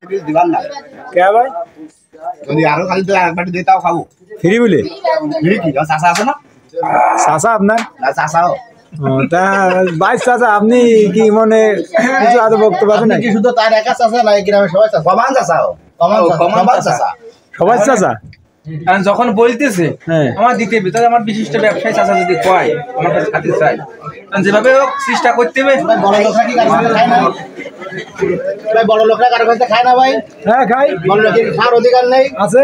দিবান না কে ভাই যদি আরো খালি তো একবার দিয়ে তাও খাবো ফ্রি বলে ফ্রি কি চাচা আছে না চাচা আপনার না চাচাও তা ভাই চাচা আপনি কি মনে কিছু আদৌ বক্তব্য আছে নাকি শুধু তার একা চাচা না গ্রামে সবাই চাচা কমান চাচাও কমান চাচা সবাই চাচা যখন বলতেছে আমার দিতে হবে তাহলে আমার বিশিষ্ট ব্যবসায়ী চাচা যদি কয় আমার কাছে খাতে চাই যেভাবে হোক চেষ্টা করতে হবে বড় লোকরা কি কারো খায় না ভাই বড় লোকরা কারো কাছে খায় না ভাই হ্যাঁ খাই বড় লোকের খাওয়ার অধিকার নেই আছে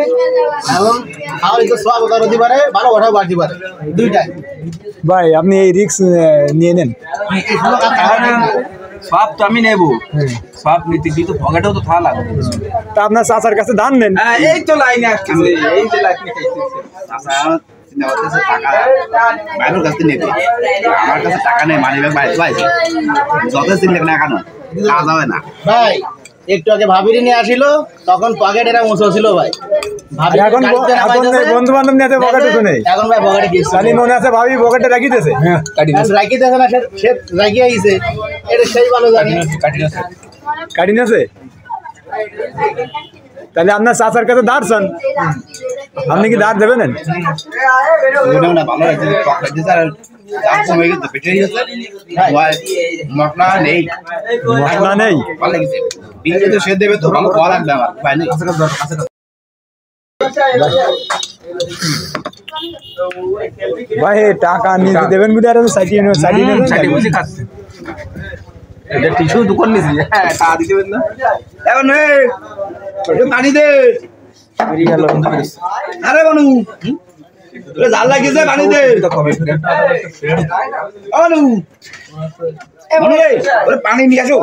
এবং খাওয়ার একটু সব অধিকার হতে পারে ভালো ওঠাও বাড়তে পারে দুইটাই ভাই আপনি এই রিস্ক নিয়ে নেন সব তো আমি নেবো সব নিতে কিন্তু পকেটেও তো থাকা লাগবে তা আপনার চাচার কাছে ধান নেন এই তো লাইনে আসতেছে এই যে লাইনে চাচা চিন্তা করতেছে টাকা বাইরের কাছে নেবে আমার কাছে টাকা নেই মানি ব্যাগ বাইরে পাইছে যত চিন্তা না কেন কাজ হবে না ভাই একটু আগে ভাবিরি নিয়ে আসিল তখন পকেট এরা মুছল ছিল ভাই এখন বন্ধু বান্ধব নিয়ে পকেটে তো নেই এখন ভাই পকেটে গেছে খালি মনে আছে ভাবি পকেটে রাখি দিয়েছে রাখি দিয়েছে না সে রাখি আইছে এটা সেই ভালো জানি কাটি আছে তাহলে আপনার চাচার কাছে ধার চান আপনি কি ধার দেবেন না ভালো লাগছে পকেট দিয়েছে আর যার সময় কিন্তু পেটে গেছে মশলা নেই মশলা নেই ভালো লাগছে বিল তো সে দেবে তো ভালো খাওয়া লাগবে আমার ভাই নেই ভাই টাকা নিয়ে দেবেন বুঝে আর সাইডে বুঝে খাচ্ছে এটা টিস্যু দোকান নিয়েছি হ্যাঁ টাকা দিতে পারেন না এখন পানি দে আরে বানু জাল লাগিয়েছে পানি দে বানু পানি নিয়ে আসো